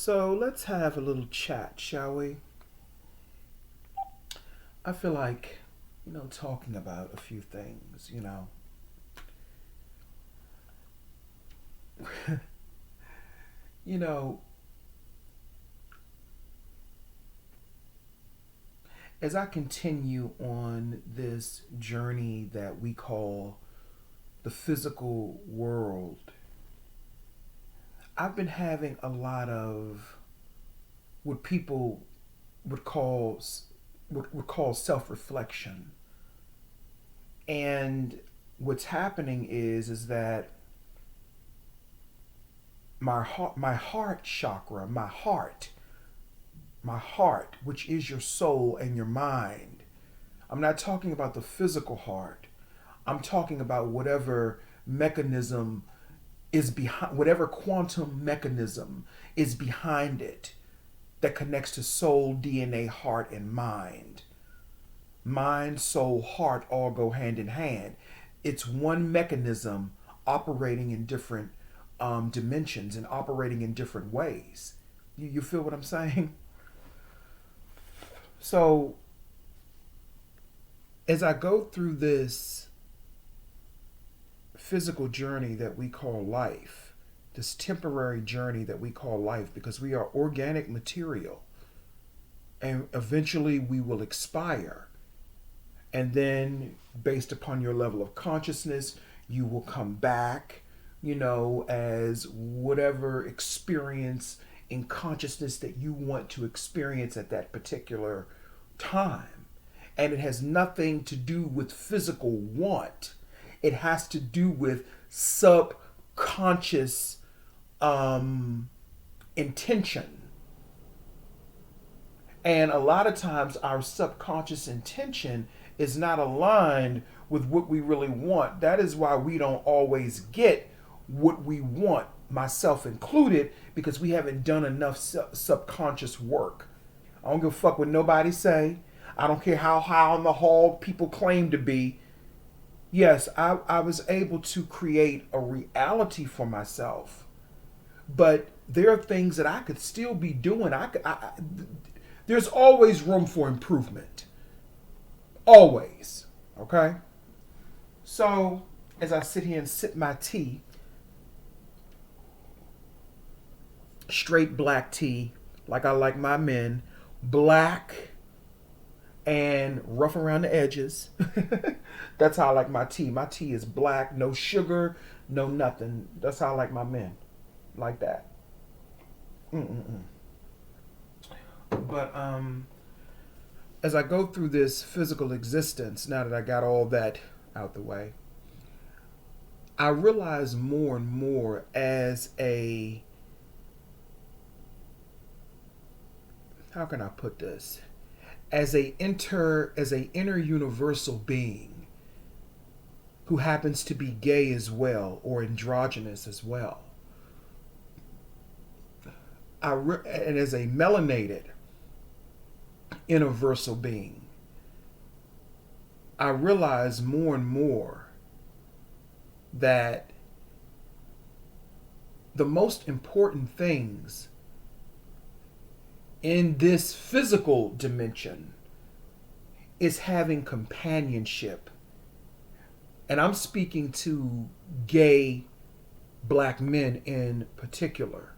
So let's have a little chat, shall we? I feel like, talking about a few things. You know, as I continue on this journey that we call the physical world, I've been having a lot of what people would call would call self-reflection. And what's happening is that my heart chakra, my heart, which is your soul and your mind. I'm not talking about the physical heart. I'm talking about whatever mechanism is behind, whatever quantum mechanism is behind it that connects to soul, DNA, heart, and mind. Mind, soul, heart all go hand in hand. It's one mechanism operating in different dimensions and operating in different ways. You feel what I'm saying? So, as I go through this physical journey that we call life, this temporary journey that we call life, because we are organic material and eventually we will expire. And then, based upon your level of consciousness, you will come back, as whatever experience in consciousness that you want to experience at that particular time. And it has nothing to do with physical want, it has to do with subconscious intention. And a lot of times, our subconscious intention is not aligned with what we really want. That is why we don't always get what we want, myself included, because we haven't done enough subconscious work. I don't give a fuck what nobody say. I don't care how high on the hog people claim to be. Yes, I was able to create a reality for myself, but there are things that I could still be doing. There's always room for improvement. Always. Okay? So, as I sit here and sip my tea, straight black tea, like I like my men, black and rough around the edges. That's how I like my tea. My tea is black, no sugar, no nothing. That's how I like my men. Like that. Mm-mm-mm. But as I go through this physical existence, now that I got all that out the way, I realize more and more as a, how can I put this? As a inner universal being who happens to be gay as well or androgynous as well. And as a melanated universal being, I realize more and more that the most important things in this physical dimension is having companionship. And I'm speaking to gay black men in particular.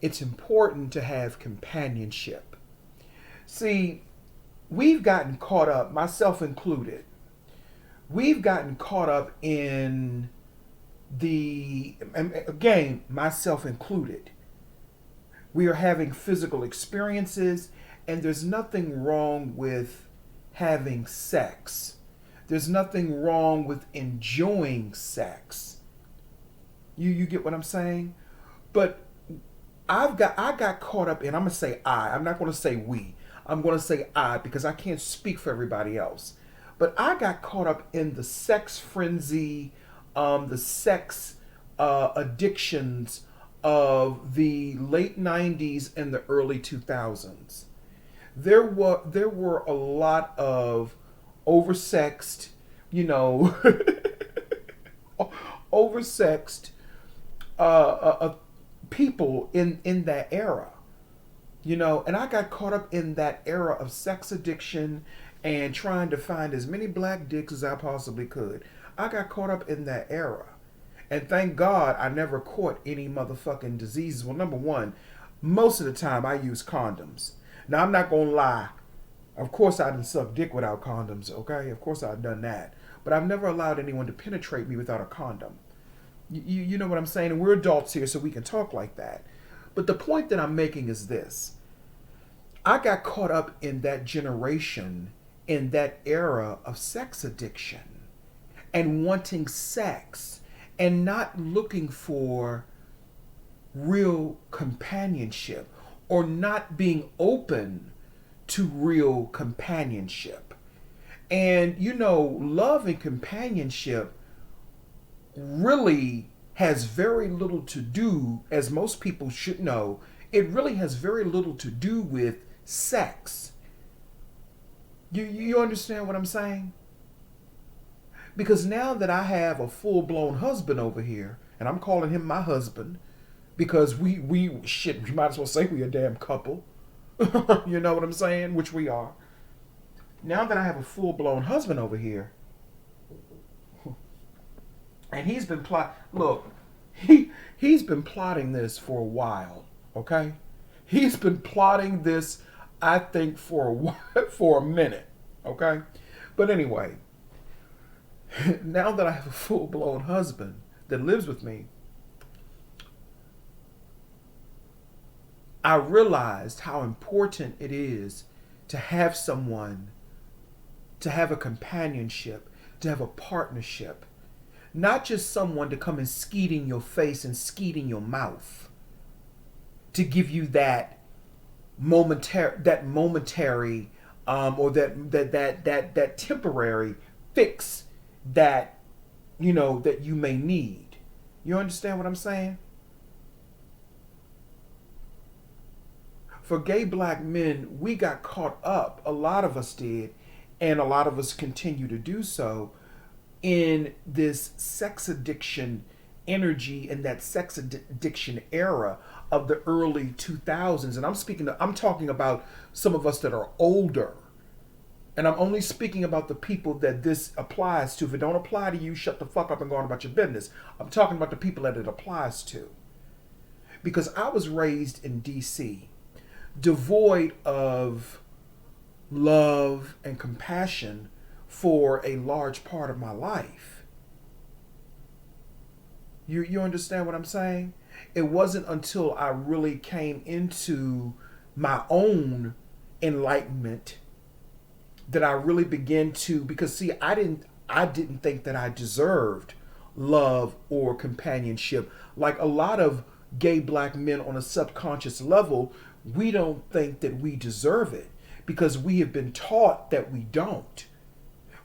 It's important to have companionship. See, we've gotten caught up, myself included, we've gotten caught up in and again, myself included, we are having physical experiences, and there's nothing wrong with having sex. There's nothing wrong with enjoying sex. You get what I'm saying? But I got caught up in, I'm gonna say I'm not gonna say we. I'm gonna say I, because I can't speak for everybody else. But I got caught up in the sex frenzy, the sex addictions of the late 90s and the early 2000s. There were a lot of oversexed, you know, oversexed people in that era, you know, and I got caught up in that era of sex addiction and trying to find as many black dicks as I possibly could. I got caught up in that era. And thank God I never caught any motherfucking diseases. Well, number one, most of the time I use condoms. Now, I'm not going to lie. Of course I didn't suck dick without condoms, okay? Of course I've done that. But I've never allowed anyone to penetrate me without a condom. You know what I'm saying? And we're adults here, so we can talk like that. But the point that I'm making is this. I got caught up in that generation, in that era of sex addiction and wanting sex and not looking for real companionship or not being open to real companionship. And, you know, love and companionship really has very little to do, as most people should know, it really has very little to do with sex. You understand what I'm saying? Because now that I have a full-blown husband over here, and I'm calling him my husband, because we might as well say we a damn couple. You know what I'm saying? Which we are. Now that I have a full-blown husband over here, and he's been he's been plotting this for a while, okay? He's been plotting this, I think, for a minute, okay? But anyway, now that I have a full-blown husband that lives with me, I realized how important it is to have someone, to have a companionship, to have a partnership. Not just someone to come and skeet in your face and skeet in your mouth. To give you that momentary or that temporary fix that, you know, that you may need. You understand what I'm saying? For gay black men, we got caught up, a lot of us did, and a lot of us continue to do so, in this sex addiction energy and that sex addiction era of the early 2000s. And I'm talking about some of us that are older. And I'm only speaking about the people that this applies to. If it don't apply to you, shut the fuck up and go on about your business. I'm talking about the people that it applies to. Because I was raised in DC, devoid of love and compassion for a large part of my life. You understand what I'm saying? It wasn't until I really came into my own enlightenment that I really began to, because see, I didn't think that I deserved love or companionship. Like a lot of gay black men on a subconscious level, we don't think that we deserve it because we have been taught that we don't.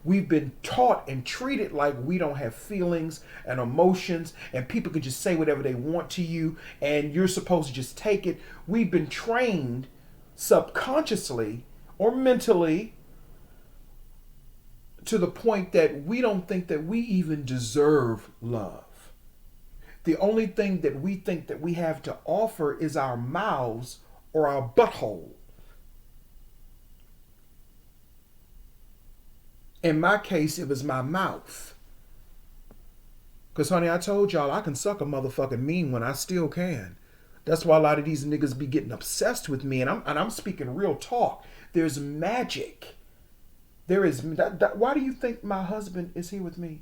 We've been taught and treated like we don't have feelings and emotions and people can just say whatever they want to you and you're supposed to just take it. We've been trained subconsciously or mentally to the point that we don't think that we even deserve love. The only thing that we think that we have to offer is our mouths or our butthole. In my case, it was my mouth. Because, honey, I told y'all I can suck a motherfucking mean one. I still can. That's why a lot of these niggas be getting obsessed with me. And I'm speaking real talk. There's magic. There is. Why do you think my husband is here with me?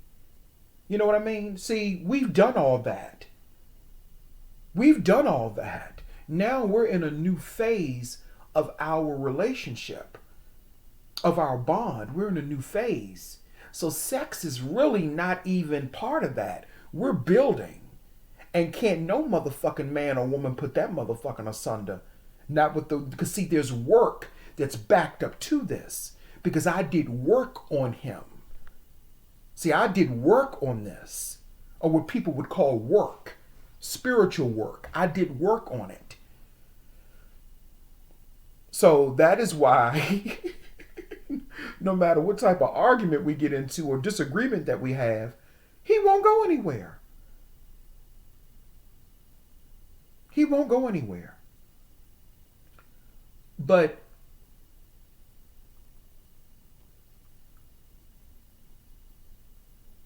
You know what I mean? See, we've done all that. We've done all that. Now we're in a new phase of our relationship, of our bond. We're in a new phase. So sex is really not even part of that. We're building. And can't no motherfucking man or woman put that motherfucking asunder. Not with because see, there's work that's backed up to this. Because I did work on him. See, I did work on this. Or what people would call work. Spiritual work. I did work on it. So that is why no matter what type of argument we get into or disagreement that we have, he won't go anywhere. He won't go anywhere. But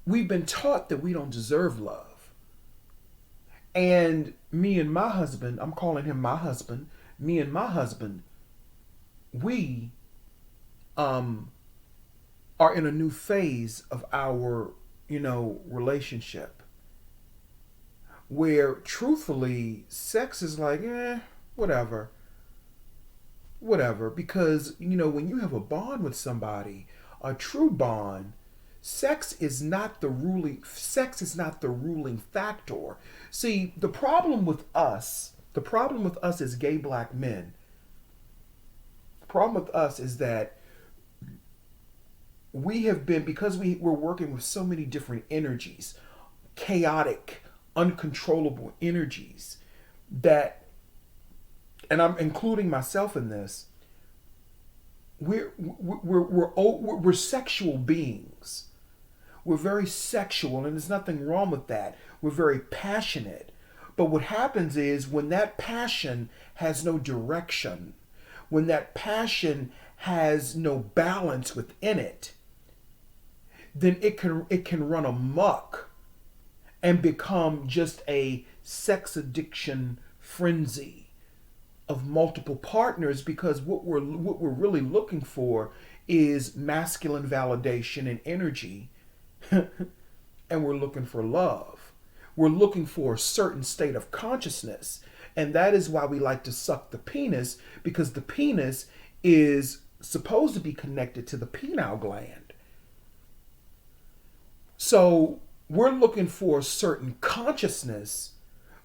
we've been taught that we don't deserve love. And me and my husband, I'm calling him my husband, me and my husband, we are in a new phase of our, relationship where truthfully sex is like, whatever. Whatever. Because, when you have a bond with somebody, a true bond, sex is not the ruling factor. See, the problem with us as gay black men, the problem with us is that we have been, because we're working with so many different energies, chaotic, uncontrollable energies, that, and I'm including myself in this, we're sexual beings. We're very sexual, and there's nothing wrong with that. We're very passionate. But what happens is when that passion has no direction, when that passion has no balance within it, then it can run amok and become just a sex addiction frenzy of multiple partners, because what we're really looking for is masculine validation and energy. And we're looking for love. We're looking for a certain state of consciousness. And that is why we like to suck the penis, because the penis is supposed to be connected to the penile gland. So we're looking for a certain consciousness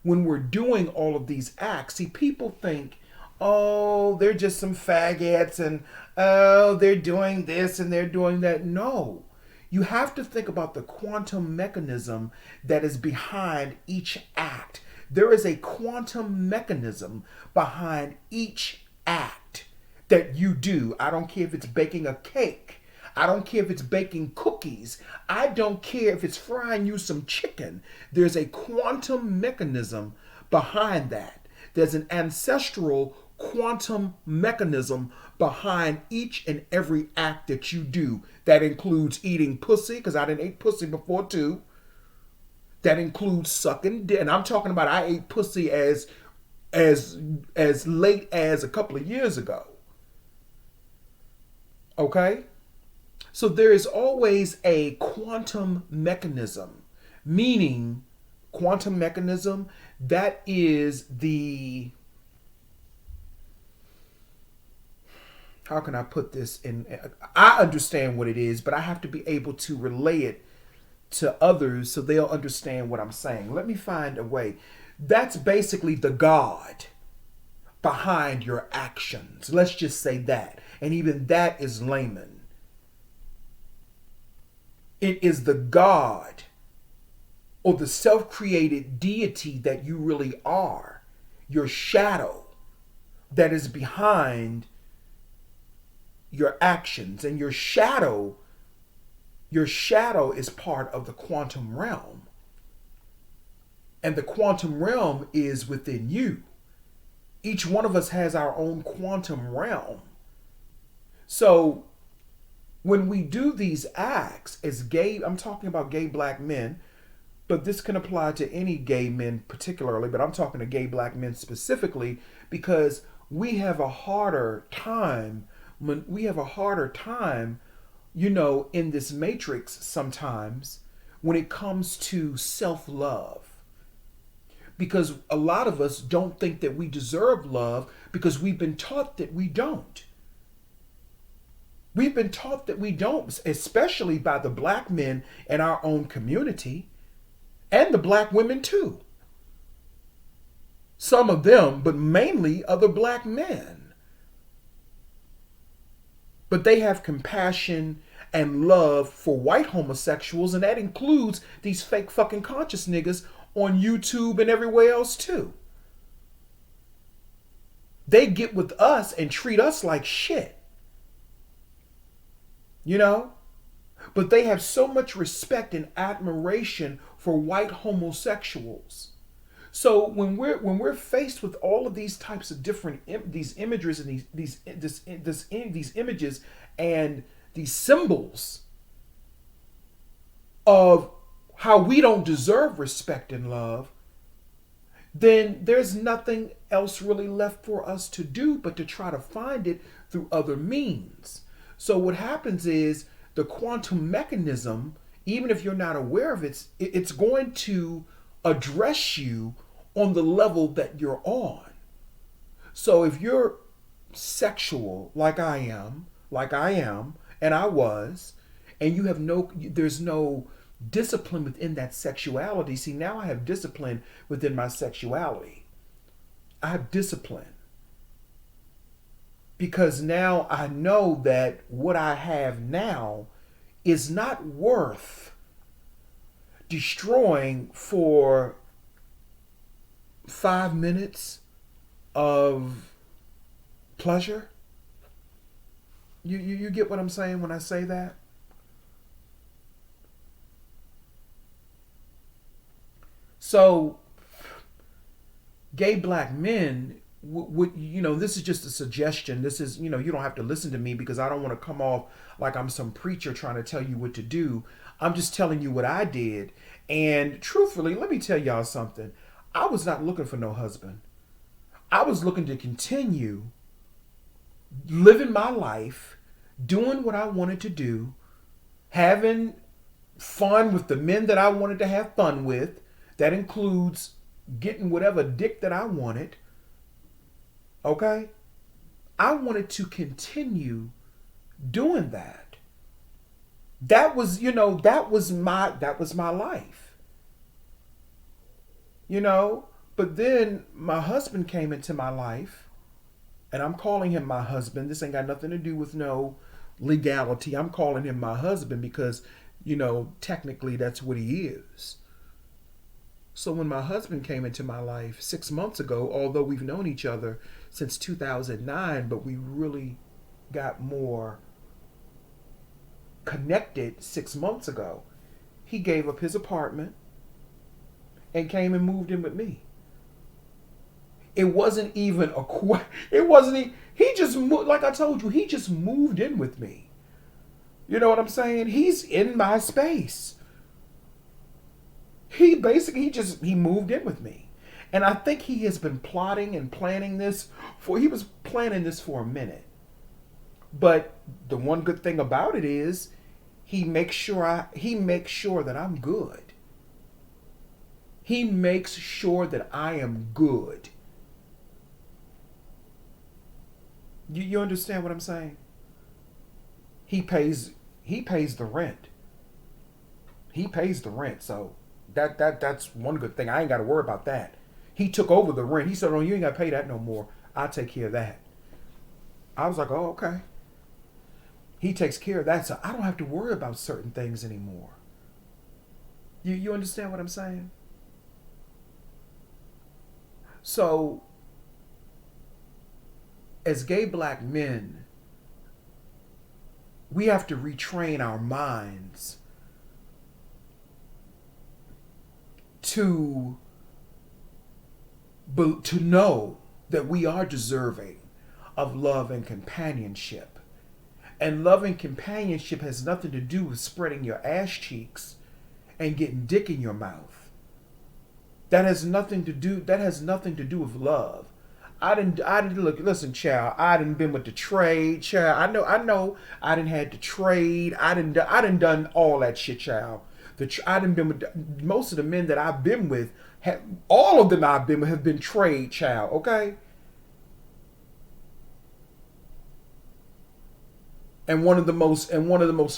when we're doing all of these acts. See, people think, oh, they're just some faggots, and oh, they're doing this and they're doing that. No. You have to think about the quantum mechanism that is behind each act. There is a quantum mechanism behind each act that you do. I don't care if it's baking a cake. I don't care if it's baking cookies. I don't care if it's frying you some chicken. There's a quantum mechanism behind that. There's an ancestral quantum mechanism behind each and every act that you do. That includes eating pussy, because I didn't eat pussy before too. That includes sucking dick. And I'm talking about I ate pussy as late as a couple of years ago. Okay? So there is always a quantum mechanism, meaning quantum mechanism, that is the, how can I put this in? I understand what it is, but I have to be able to relay it to others so they'll understand what I'm saying. Let me find a way. That's basically the God behind your actions. Let's just say that. And even that is layman. It is the God or the self-created deity that you really are, your shadow, that is behind your actions. And your shadow is part of the quantum realm. And the quantum realm is within you. Each one of us has our own quantum realm. So when we do these acts as gay, I'm talking about gay black men, but this can apply to any gay men particularly, but I'm talking to gay black men specifically, because we have a harder time, in this matrix sometimes when it comes to self-love. Because a lot of us don't think that we deserve love because we've been taught that we don't. We've been taught that we don't, especially by the black men in our own community and the black women too. Some of them, but mainly other black men. But they have compassion and love for white homosexuals, and that includes these fake fucking conscious niggas on YouTube and everywhere else too. They get with us and treat us like shit. But they have so much respect and admiration for white homosexuals. So when we're faced with all of these types of different these imageries and these images and these symbols of how we don't deserve respect and love, then there's nothing else really left for us to do but to try to find it through other means. So what happens is the quantum mechanism, even if you're not aware of it, it's going to address you on the level that you're on. So if you're sexual like I am, and I was, and there's no discipline within that sexuality. See, now I have discipline within my sexuality. I have discipline because now I know that what I have now is not worth destroying for 5 minutes of pleasure. You get what I'm saying when I say that? So, gay black men would, this is just a suggestion. This is, you don't have to listen to me because I don't want to come off like I'm some preacher trying to tell you what to do. I'm just telling you what I did. And truthfully, let me tell y'all something. I was not looking for no husband. I was looking to continue living my life, doing what I wanted to do, having fun with the men that I wanted to have fun with. That includes getting whatever dick that I wanted. Okay? I wanted to continue doing that. That was my life. But then my husband came into my life, and I'm calling him my husband. This ain't got nothing to do with no legality. I'm calling him my husband because, technically that's what he is. So when my husband came into my life 6 months ago, although we've known each other since 2009, but we really got more connected 6 months ago, he gave up his apartment and came and moved in with me. It wasn't even he just moved, like I told you, he just moved in with me. You know what I'm saying? He's in my space. He moved in with me. And I think he has been plotting and planning this he was planning this for a minute. But the one good thing about it is he makes sure that I'm good. He makes sure that I am good. You understand what I'm saying? He pays the rent. He pays the rent, so that's one good thing. I ain't got to worry about that. He took over the rent. He said, "Oh, you ain't got to pay that no more. I'll take care of that." I was like, "Oh, okay." He takes care of that, so I don't have to worry about certain things anymore. You understand what I'm saying? So, as gay black men, we have to retrain our minds to know that we are deserving of love and companionship. And love and companionship has nothing to do with spreading your ass cheeks and getting dick in your mouth. That has nothing to do with love. I didn't look. Listen, child. I didn't been with the trade, child. I know. I didn't had to trade. I didn't done all that shit, child. I didn't been with most of the men that I've been with. All of them I've been with have been trade, child. Okay. And one of the most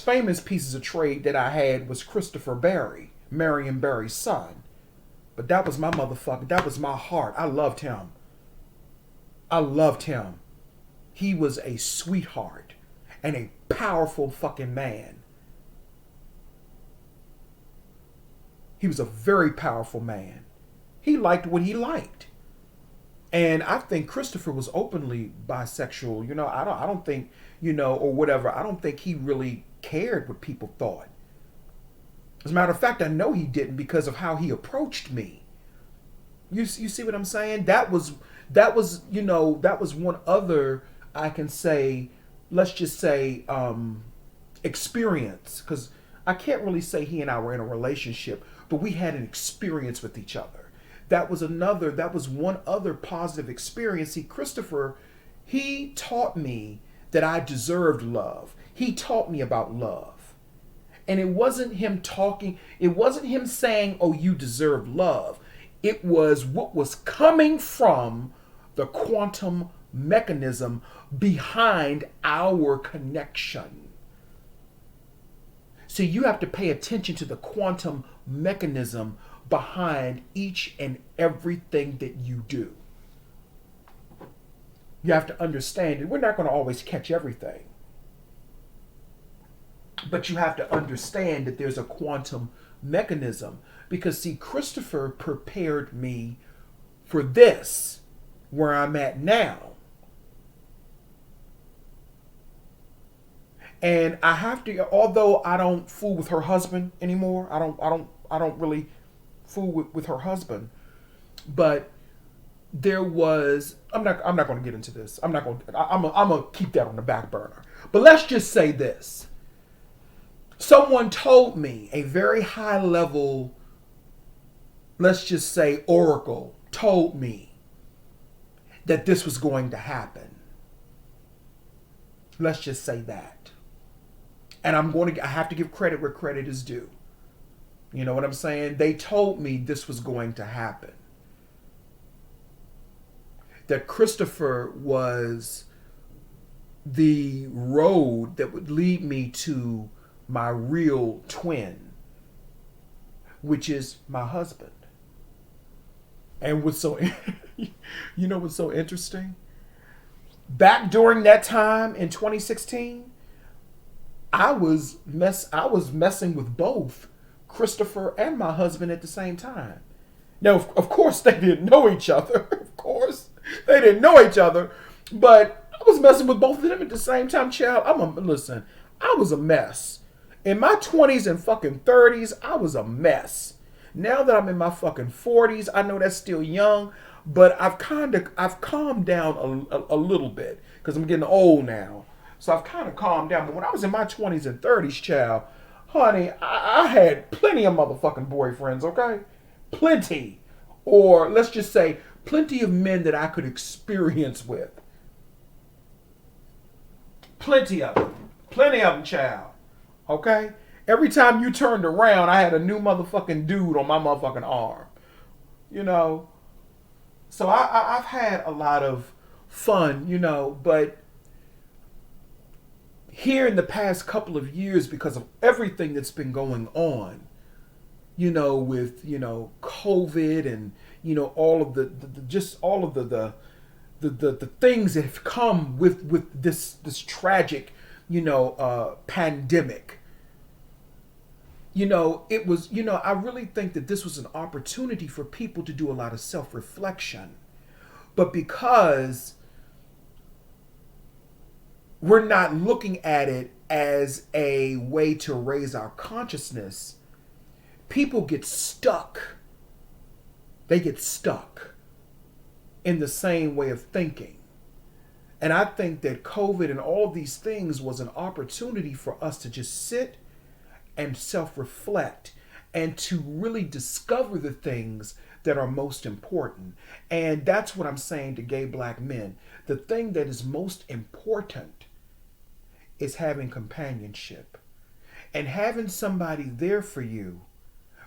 famous pieces of trade that I had was Christopher Barry, Marion Barry's son. But that was my motherfucker. That was my heart. I loved him. He was a sweetheart and a powerful fucking man. He was a very powerful man. He liked what he liked. And I think Christopher was openly bisexual. I don't think, or whatever. I don't think he really cared what people thought. As a matter of fact, I know he didn't because of how he approached me. You see what I'm saying? That was one other, I can say, let's just say, experience, because I can't really say he and I were in a relationship, but we had an experience with each other. That was one other positive experience. See, Christopher, he taught me that I deserved love. He taught me about love. And it wasn't him talking, it wasn't him saying, oh, you deserve love. It was what was coming from the quantum mechanism behind our connection. So you have to pay attention to the quantum mechanism behind each and everything that you do. You have to understand it. We're not going to always catch everything. But you have to understand that there's a quantum mechanism. Because, see, Christopher prepared me for this, where I'm at now. And I have to, although I don't fool with her husband anymore, I don't really fool with her husband. But there was, I'm not going to get into this. I'm going to keep that on the back burner. But let's just say this. Someone told me, a very high level, let's just say oracle, told me that this was going to happen. Let's just say that. And I have to give credit where credit is due. You know what I'm saying? They told me this was going to happen. That Christopher was the road that would lead me to my real twin, which is my husband. And what's so, you know what's so interesting? Back during that time in 2016, I was messing with both Christopher and my husband at the same time. Now, of course, they didn't know each other. Of course, they didn't know each other. But I was messing with both of them at the same time, child. Listen, I was a mess. In my 20s and fucking 30s, I was a mess. Now that I'm in my fucking 40s, I know that's still young, but I've calmed down a little bit because I'm getting old now. So I've kind of calmed down. But when I was in my 20s and 30s, child, honey, I had plenty of motherfucking boyfriends, okay? Plenty. Or let's just say plenty of men that I could experience with. Plenty of them. Plenty of them, child. Okay? Every time you turned around, I had a new motherfucking dude on my motherfucking arm. You know? So I've had a lot of fun, you know, but here in the past couple of years, because of everything that's been going on, you know, with, you know, COVID and, you know, all of the things that have come with this tragic, you know, pandemic. You know, it was, you know, I really think that this was an opportunity for people to do a lot of self-reflection. But because we're not looking at it as a way to raise our consciousness, people get stuck. They get stuck in the same way of thinking. And I think that COVID and all these things was an opportunity for us to just sit and self-reflect and to really discover the things that are most important. And that's what I'm saying to gay black men. The thing that is most important is having companionship and having somebody there for you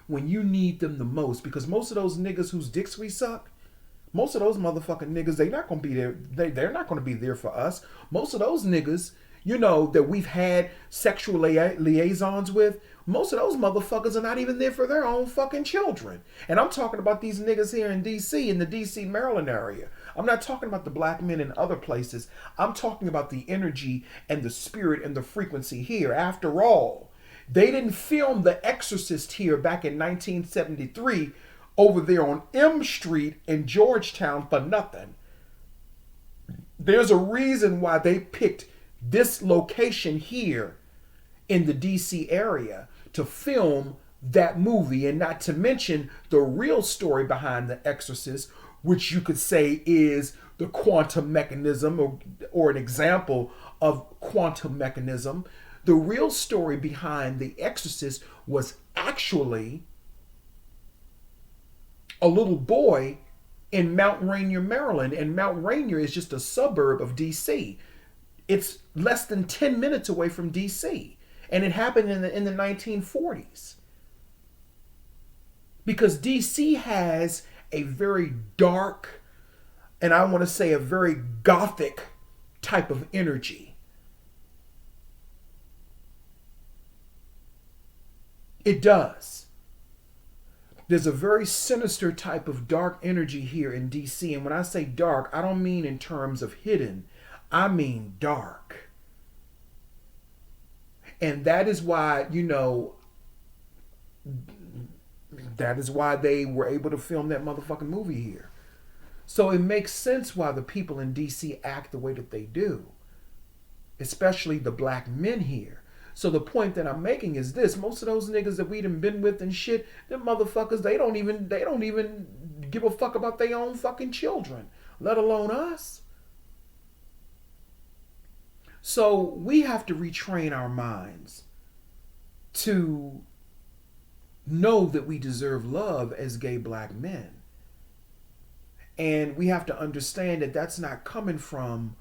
when you need them the most. Because most of those niggas whose dicks we suck, most of those motherfucking niggas, they're not going to be there. They're not going to be there for us. Most of those niggas, you know, that we've had sexual liaisons with, most of those motherfuckers are not even there for their own fucking children. And I'm talking about these niggas here in D.C., in the D.C., Maryland area. I'm not talking about the black men in other places. I'm talking about the energy and the spirit and the frequency here. After all, they didn't film The Exorcist here back in 1973 over there on M Street in Georgetown for nothing. There's a reason why they picked this location here in the DC area to film that movie, and not to mention the real story behind The Exorcist, which you could say is the quantum mechanism, or an example of quantum mechanism. The real story behind The Exorcist was actually a little boy in Mount Rainier, Maryland, and Mount Rainier is just a suburb of DC. It's less than 10 minutes away from DC, and it happened in the 1940s. Because DC has a very dark, and I want to say a very gothic type of energy. It does. There's a very sinister type of dark energy here in DC. And when I say dark, I don't mean in terms of hidden. I mean dark. And that is why, that is why they were able to film that motherfucking movie here. So it makes sense why the people in DC act the way that they do. Especially the black men here. So the point that I'm making is this: most of those niggas that we done been with and shit, them motherfuckers, they don't even give a fuck about their own fucking children, let alone us. So we have to retrain our minds to know that we deserve love as gay black men. And we have to understand that that's not coming from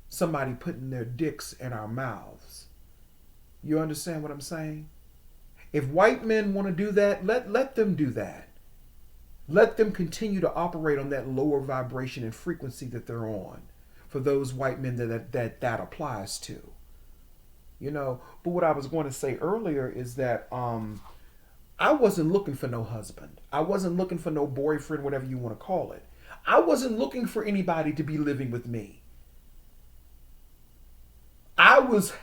somebody putting their dicks in our mouths. You understand what I'm saying? If white men want to do that, let them do that. Let them continue to operate on that lower vibration and frequency that they're on. For those white men that applies to. But what I was going to say earlier is that I wasn't looking for no husband. I wasn't looking for no boyfriend, whatever you want to call it. I wasn't looking for anybody to be living with me. I was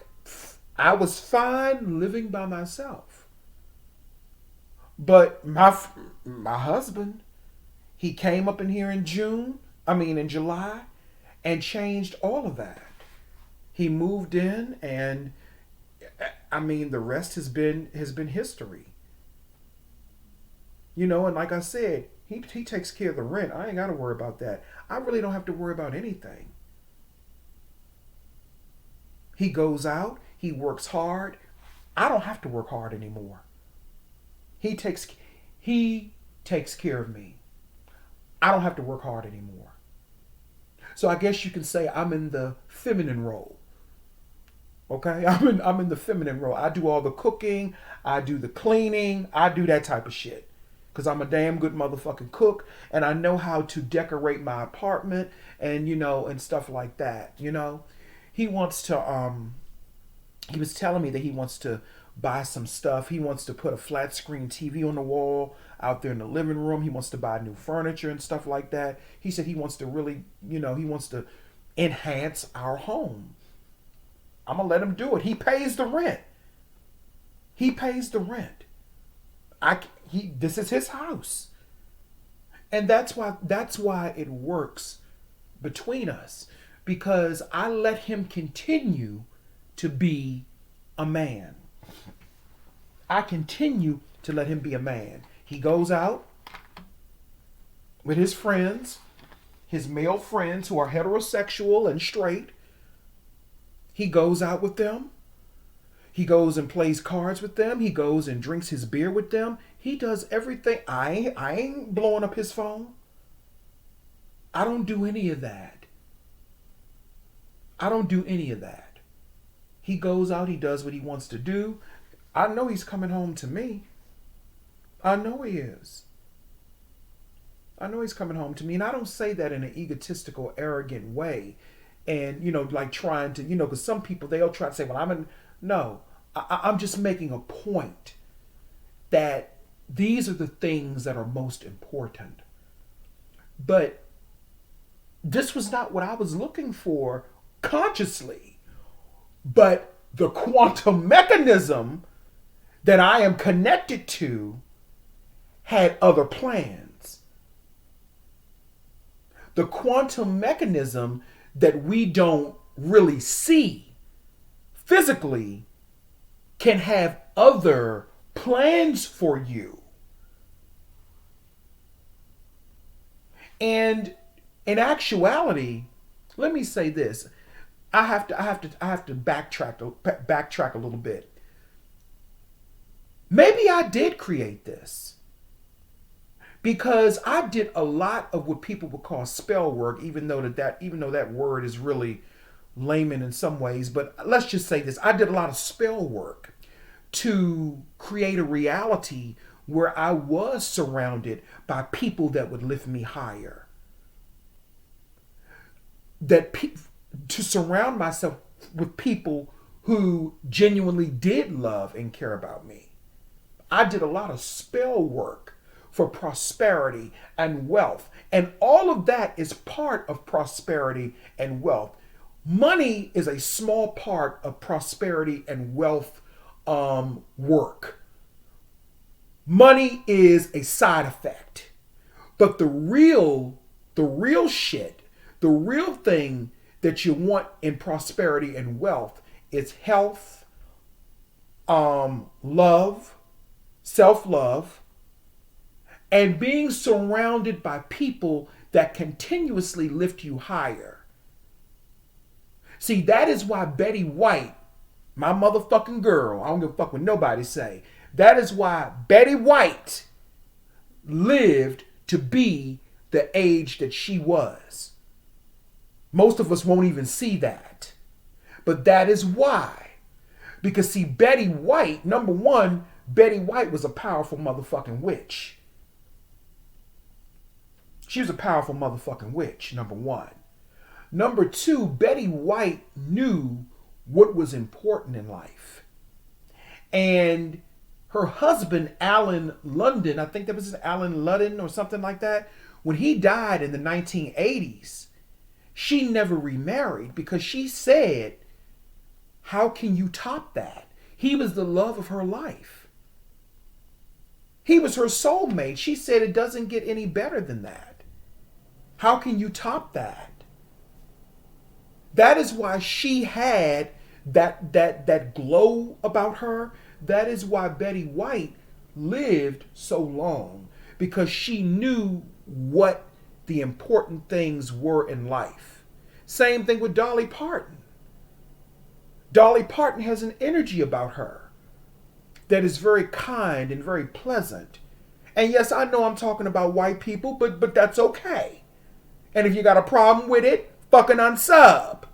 fine living by myself. But my husband, he came up in here in July, and changed all of that. He moved in, and the rest has been history. And like I said, he takes care of the rent. I ain't got to worry about that. I really don't have to worry about anything. He goes out. He works hard. I don't have to work hard anymore. He takes care of me. I don't have to work hard anymore. So I guess you can say I'm in the feminine role. Okay? I'm in the feminine role. I do all the cooking. I do the cleaning. I do that type of shit. Because I'm a damn good motherfucking cook. And I know how to decorate my apartment. And, and stuff like that. He wants to, he was telling me that he wants to buy some stuff. He wants to put a flat screen TV on the wall out there in the living room. He wants to buy new furniture and stuff like that. He said he wants to really, he wants to enhance our home. I'm going to let him do it. He pays the rent. This is his house. And that's why it works between us, because I let him continue to be a man. I continue to let him be a man. He goes out with his friends, his male friends who are heterosexual and straight. He goes out with them. He goes and plays cards with them. He goes and drinks his beer with them. He does everything. I ain't blowing up his phone. I don't do any of that. He goes out, he does what he wants to do. I know he's coming home to me. I know he is. He's coming home to me. And I don't say that in an egotistical, arrogant way. And, like trying to, because some people, they'll try to say, well, no. I'm just making a point that these are the things that are most important. But this was not what I was looking for consciously. But the quantum mechanism that I am connected to had other plans. The quantum mechanism that we don't really see physically can have other plans for you. And in actuality, let me say this. I have to backtrack a little bit. Maybe I did create this because I did a lot of what people would call spell work, even though that word is really layman in some ways. But let's just say this: I did a lot of spell work to create a reality where I was surrounded by people that would lift me higher. To surround myself with people who genuinely did love and care about me. I did a lot of spell work for prosperity and wealth. And all of that is part of prosperity and wealth. Money is a small part of prosperity and wealth work. Money is a side effect. But the real shit, the real thing that you want in prosperity and wealth is health, love, self-love, and being surrounded by people that continuously lift you higher. See, that is why Betty White, my motherfucking girl, I don't give a fuck what nobody say, that is why Betty White lived to be the age that she was. Most of us won't even see that. But that is why. Because see, Betty White, number one, Betty White was a powerful motherfucking witch. She was a powerful motherfucking witch, number one. Number two, Betty White knew what was important in life. And her husband, Alan London, I think that was Alan Ludden or something like that, when he died in the 1980s, she never remarried because she said, how can you top that? He was the love of her life. He was her soulmate. She said it doesn't get any better than that. How can you top that? That is why she had that glow about her. That is why Betty White lived so long, because she knew what the important things were in life. Same thing with Dolly Parton. Dolly Parton has an energy about her that is very kind and very pleasant. And yes, I know I'm talking about white people, but that's okay. And if you got a problem with it, fucking unsub.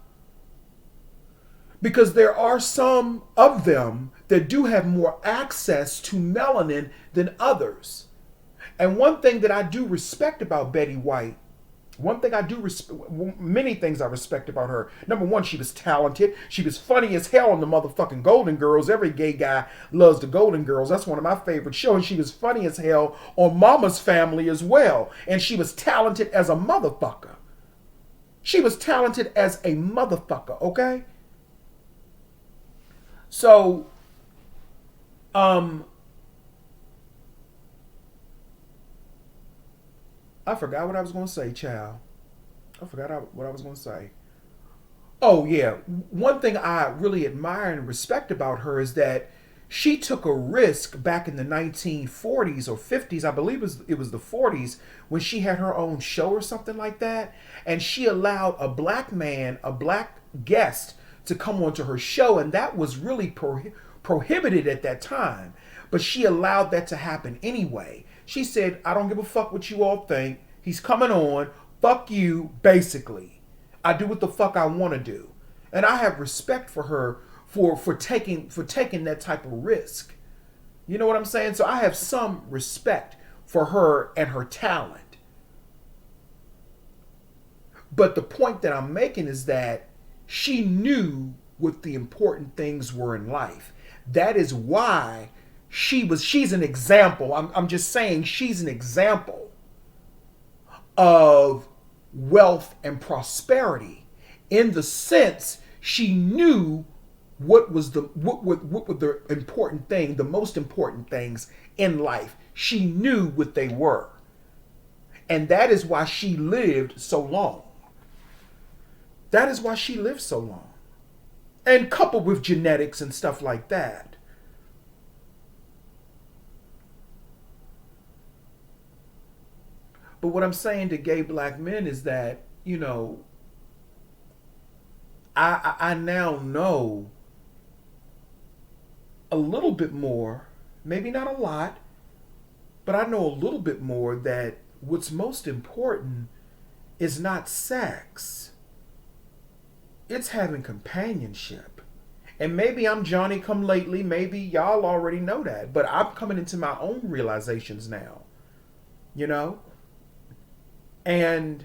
Because there are some of them that do have more access to melanin than others. And one thing that I do respect about Betty White, many things I respect about her. Number one, she was talented. She was funny as hell on the motherfucking Golden Girls. Every gay guy loves the Golden Girls. That's one of my favorite shows. And she was funny as hell on Mama's Family as well. And she was talented as a motherfucker. She was talented as a motherfucker, okay? So, I forgot what I was going to say, child. I forgot what I was going to say. Oh, yeah. One thing I really admire and respect about her is that she took a risk back in the 1940s or 50s. I believe it was the 40s when she had her own show or something like that. And she allowed a black man, a black guest, to come onto her show. And that was really prohibited at that time. But she allowed that to happen anyway. She said, I don't give a fuck what you all think. He's coming on. Fuck you, basically. I do what the fuck I want to do. And I have respect for her for taking that type of risk. You know what I'm saying? So I have some respect for her and her talent. But the point that I'm making is that she knew what the important things were in life. That is why she's an example. I'm just saying she's an example of wealth and prosperity, in the sense she knew what were the important thing, the most important things in life. She knew what they were. And that is why she lived so long. That is why she lived so long. And coupled with genetics and stuff like that. But what I'm saying to gay black men is that, I now know a little bit more, maybe not a lot, but I know a little bit more that what's most important is not sex. It's having companionship. And maybe I'm Johnny come lately, maybe y'all already know that, but I'm coming into my own realizations now. You know? And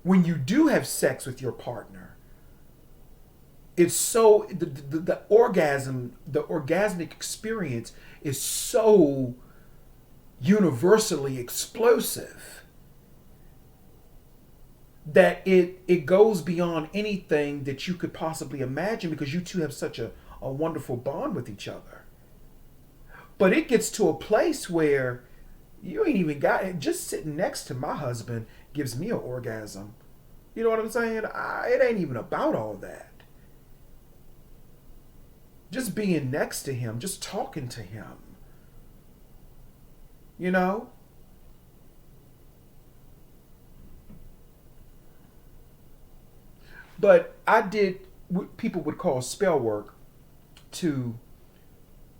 when you do have sex with your partner, it's so the orgasm, the orgasmic experience is so universally explosive that it goes beyond anything that you could possibly imagine, because you two have such a wonderful bond with each other. But it gets to a place where you ain't even got it. Just sitting next to my husband gives me an orgasm. You know what I'm saying? It ain't even about all that. Just being next to him, just talking to him. You know? But I did what people would call spell work to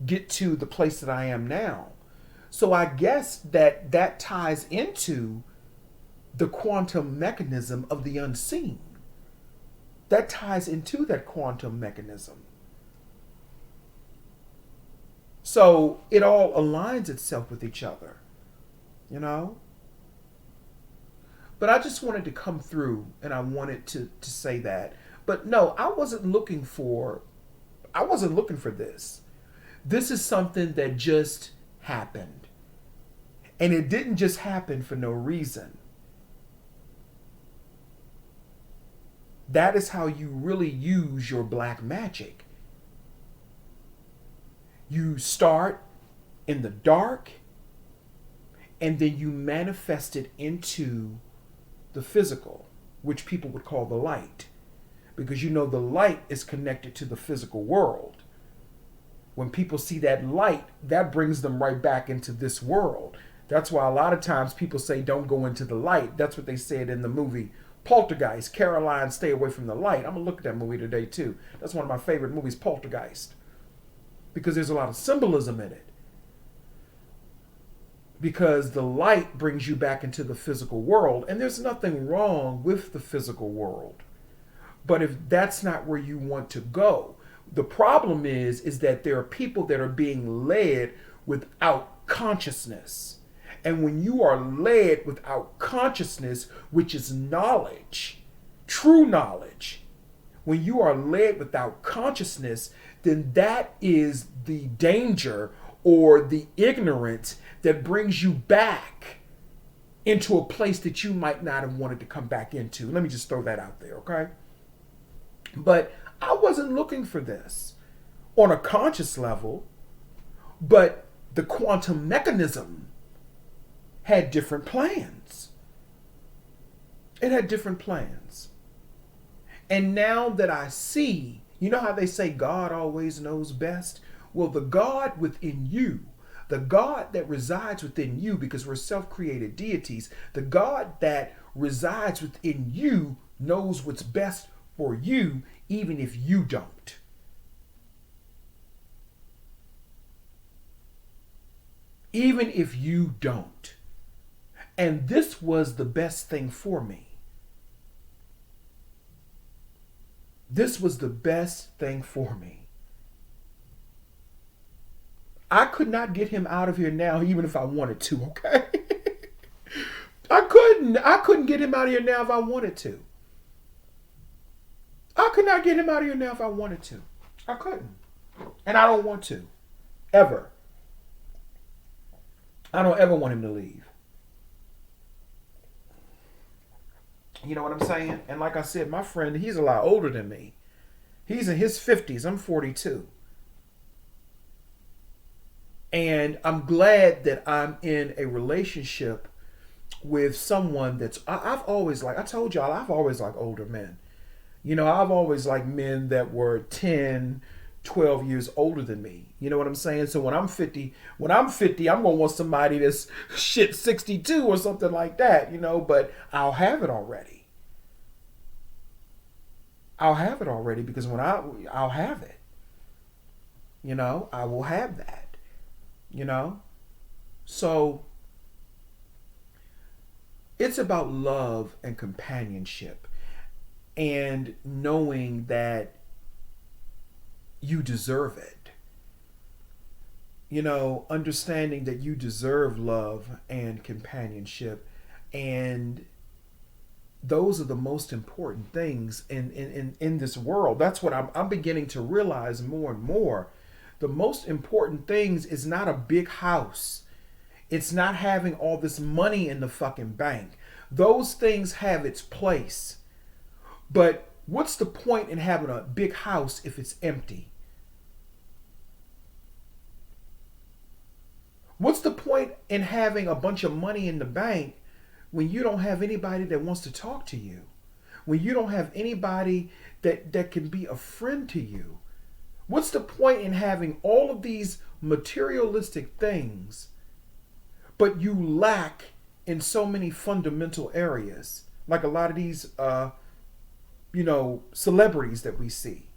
get to the place that I am now. So I guess that ties into the quantum mechanism of the unseen. That ties into that quantum mechanism. So it all aligns itself with each other, you know? But I just wanted to come through and I wanted to say that. But no, I wasn't looking for this. This is something that just happened. And it didn't just happen for no reason. That is how you really use your black magic. You start in the dark and then you manifest it into the physical, which people would call the light. Because the light is connected to the physical world. When people see that light, that brings them right back into this world. That's why a lot of times people say don't go into the light. That's what they said in the movie Poltergeist. Caroline, stay away from the light. I'm going to look at that movie today too. That's one of my favorite movies, Poltergeist. Because there's a lot of symbolism in it. Because the light brings you back into the physical world. And there's nothing wrong with the physical world. But if that's not where you want to go, the problem is that there are people that are being led without consciousness. And when you are led without consciousness, which is knowledge, true knowledge, when you are led without consciousness, then that is the danger or the ignorance that brings you back into a place that you might not have wanted to come back into. Let me just throw that out there, okay? But I wasn't looking for this on a conscious level, but the quantum mechanism had different plans. It had different plans. And now that I see, you know how they say God always knows best? Well, the God within you, the God that resides within you, because we're self-created deities, the God that resides within you knows what's best for you, even if you don't. Even if you don't. And this was the best thing for me. This was the best thing for me. I could not get him out of here now, even if I wanted to, okay? I couldn't get him out of here now if I wanted to. I could not get him out of here now if I wanted to. I couldn't. And I don't want to. Ever. I don't ever want him to leave. You know what I'm saying? And like I said, my friend, he's a lot older than me. He's in his 50s. I'm 42. And I'm glad that I'm in a relationship with someone that's, I've always liked, I told y'all, I've always liked older men. I've always liked men that were 10, 12 years older than me. You know what I'm saying? So when I'm 50, I'm gonna want somebody that's shit 62 or something like that, but I'll have it already. I'll have it already because I'll have it. I will have that. You know? So it's about love and companionship and knowing that you deserve it. Understanding that you deserve love and companionship. And those are the most important things in this world. That's what I'm beginning to realize more and more. The most important things is not a big house. It's not having all this money in the fucking bank. Those things have its place. But what's the point in having a big house if it's empty? What's the point in having a bunch of money in the bank when you don't have anybody that wants to talk to you? When you don't have anybody that can be a friend to you? What's the point in having all of these materialistic things, but you lack in so many fundamental areas? Like a lot of these, celebrities that we see.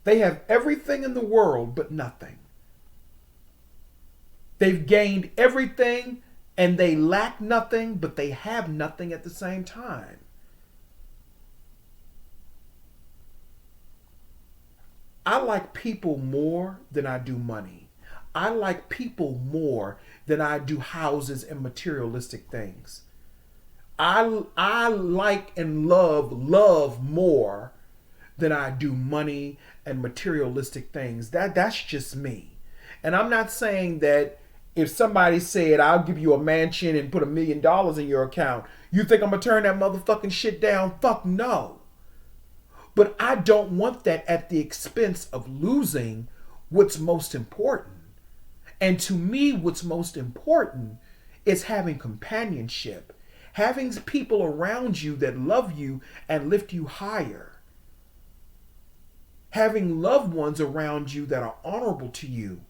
They have everything in the world, but nothing. They've gained everything and they lack nothing, but they have nothing at the same time. I like people more than I do money. I like people more than I do houses and materialistic things. I like and love more than I do money and materialistic things. That's just me. And I'm not saying that if somebody said, I'll give you a mansion and put $1 million in your account, you think I'm going to turn that motherfucking shit down? Fuck no. But I don't want that at the expense of losing what's most important. And to me, what's most important is having companionship, having people around you that love you and lift you higher, having loved ones around you that are honorable to you,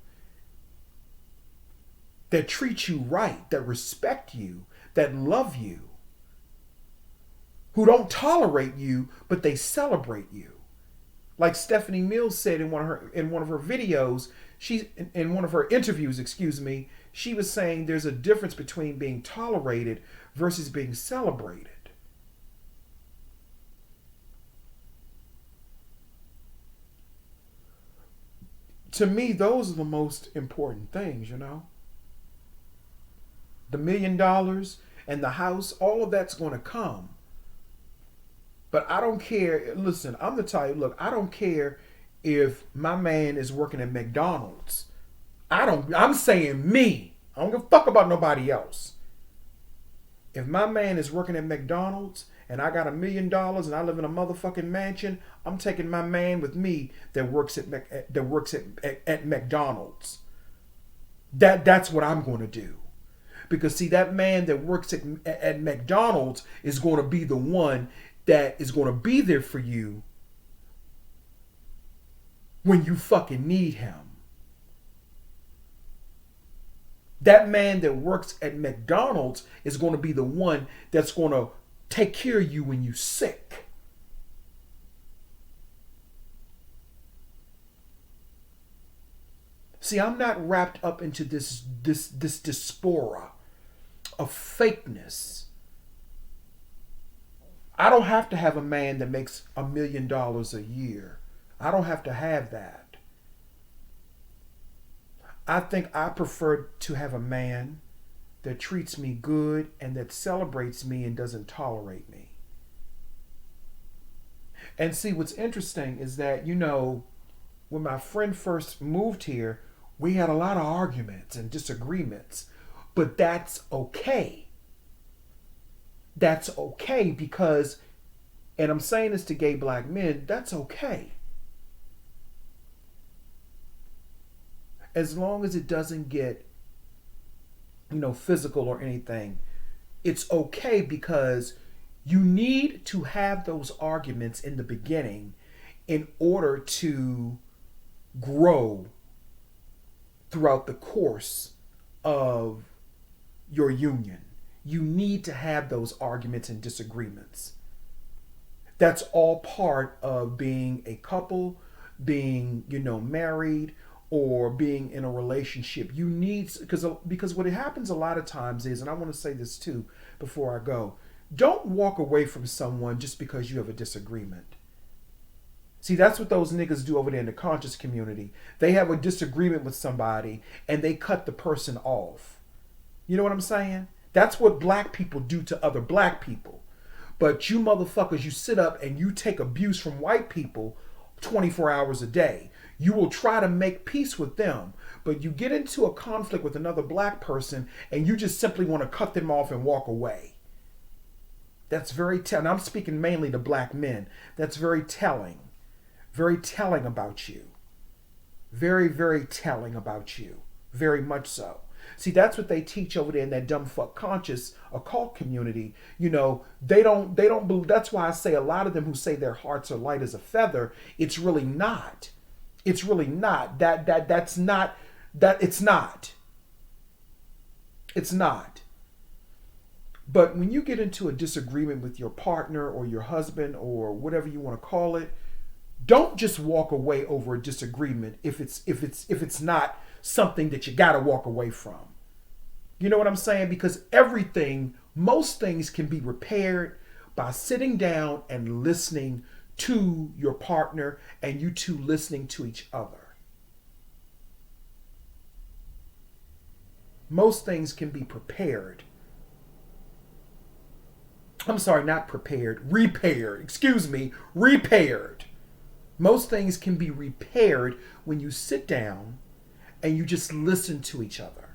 that treat you right, that respect you, that love you, who don't tolerate you, but they celebrate you. Like Stephanie Mills said in one of her videos, in one of her interviews, she was saying there's a difference between being tolerated versus being celebrated. To me, those are the most important things, The $1 million and the house, all of that's going to come. But I don't care. Listen, I'm the type, look, I don't care if my man is working at McDonald's. I'm saying me. I don't give a fuck about nobody else. If my man is working at McDonald's and I got $1 million and I live in a motherfucking mansion, I'm taking my man with me that works at McDonald's. That's what I'm going to do. Because see, that man that works at McDonald's is going to be the one that is going to be there for you when you fucking need him. That man that works at McDonald's is going to be the one that's going to take care of you when you're sick. See, I'm not wrapped up into this diaspora of fakeness. I don't have to have a man that makes $1 million a year. I don't have to have that. I think I prefer to have a man that treats me good and that celebrates me and doesn't tolerate me. And see, what's interesting is that, when my friend first moved here, we had a lot of arguments and disagreements, but that's okay. That's okay because, and I'm saying this to gay black men, that's okay. As long as it doesn't get, physical or anything, it's okay because you need to have those arguments in the beginning in order to grow throughout the course of your union. You need to have those arguments and disagreements. That's all part of being a couple, being, married, or being in a relationship. You need, because what happens a lot of times is, and I want to say this too before I go, don't walk away from someone just because you have a disagreement. See, that's what those niggas do over there in the conscious community. They have a disagreement with somebody and they cut the person off. You know what I'm saying? That's what black people do to other black people. But you motherfuckers, you sit up and you take abuse from white people 24 hours a day. You will try to make peace with them, but you get into a conflict with another black person and you just simply want to cut them off and walk away. That's very telling. I'm speaking mainly to black men. That's very telling. Very telling about you. Very, very telling about you. Very much so. See, that's what they teach over there in that dumb fuck conscious occult community. They don't believe. That's why I say a lot of them who say their hearts are light as a feather, it's really not. It's really not. It's not. It's not. But when you get into a disagreement with your partner or your husband or whatever you want to call it, don't just walk away over a disagreement if it's not something that you got to walk away from. You know what I'm saying? Because most things can be repaired by sitting down and listening to your partner and you two listening to each other. Most things can be prepared. I'm sorry, not prepared, repaired. Repaired. Most things can be repaired when you sit down and you just listen to each other.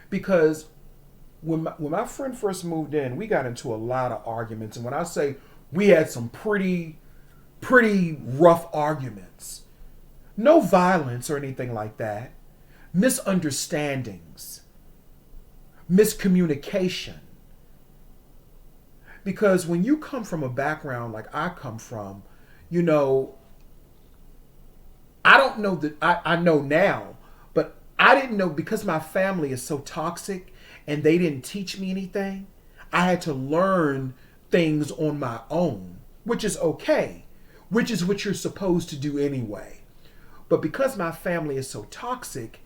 Because when my friend first moved in, we got into a lot of arguments. And when I say we had some pretty rough arguments, no violence or anything like that, misunderstandings, miscommunication. Because when you come from a background like I come from, I don't know that I know now, but I didn't know, because my family is so toxic and they didn't teach me anything. I had to learn things on my own, which is okay, which is what you're supposed to do anyway. But because my family is so toxic,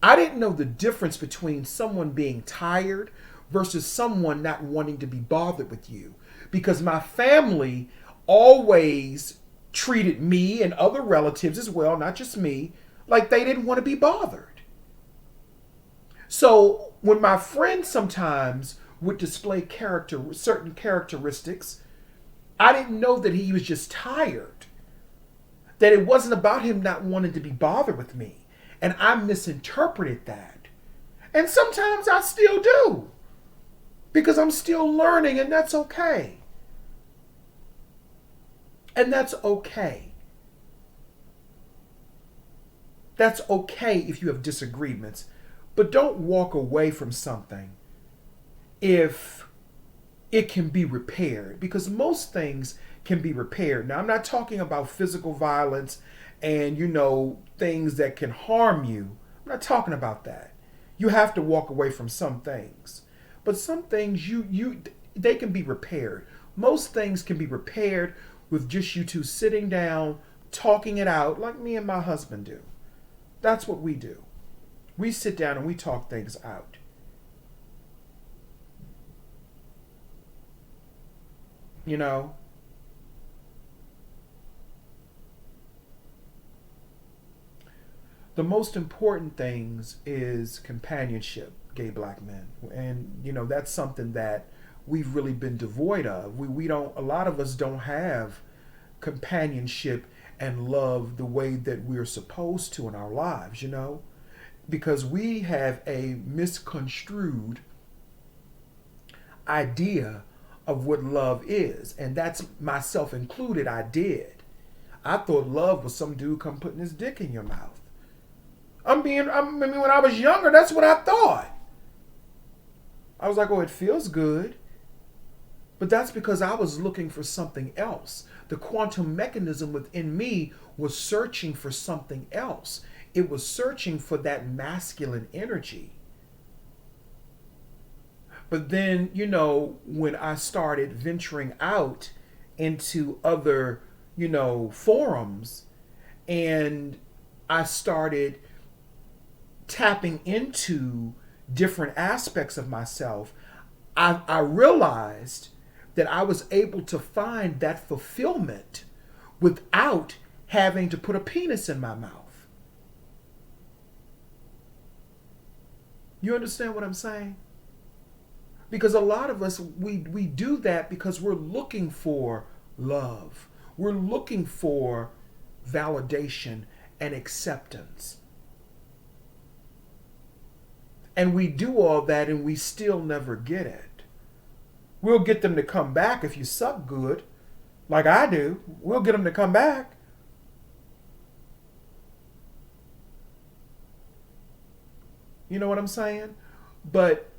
I didn't know the difference between someone being tired versus someone not wanting to be bothered with you. Because my family always treated me and other relatives as well, not just me, like they didn't want to be bothered. So when my friends sometimes would display certain characteristics, I didn't know that he was just tired. That it wasn't about him not wanting to be bothered with me. And I misinterpreted that. And sometimes I still do. Because I'm still learning, and that's okay. And that's okay. That's okay if you have disagreements. But don't walk away from something if it can be repaired. Because most things can be repaired. Now, I'm not talking about physical violence and, things that can harm you. I'm not talking about that. You have to walk away from some things. But some things they can be repaired. Most things can be repaired with just you two sitting down, talking it out like me and my husband do. That's what we do. We sit down and we talk things out. The most important things is companionship, gay black men. And, that's something that we've really been devoid of. A lot of us don't have companionship and love the way that we're supposed to in our lives, because we have a misconstrued idea of what love is. And that's myself included. I thought love was some dude come putting his dick in your mouth. When I was younger, that's what I thought. I was like, oh, it feels good. But that's because I was looking for something else. The quantum mechanism within me was searching for something else. It was searching for that masculine energy. But then, when I started venturing out into other, forums, and I started tapping into different aspects of myself, I realized that I was able to find that fulfillment without having to put a penis in my mouth. You understand what I'm saying? Because a lot of us, we do that because we're looking for love. We're looking for validation and acceptance. And we do all that and we still never get it. We'll get them to come back if you suck good, like I do. We'll get them to come back. You know what I'm saying? But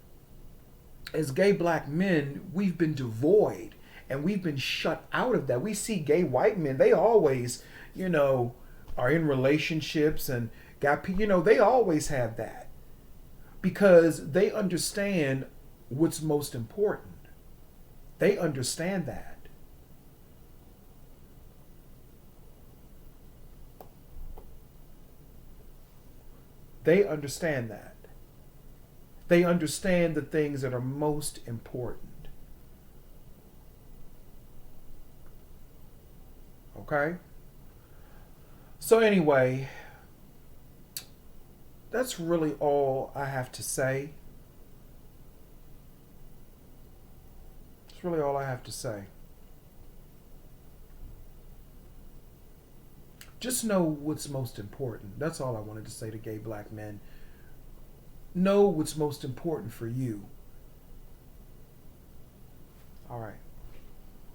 as gay black men, we've been devoid and we've been shut out of that. We see gay white men, they always, are in relationships and got, they always have that because they understand what's most important. They understand that. They understand that. They understand the things that are most important. Okay? So anyway, that's really all I have to say. That's really all I have to say. Just know what's most important. That's all I wanted to say to gay black men. Know what's most important for you. All right.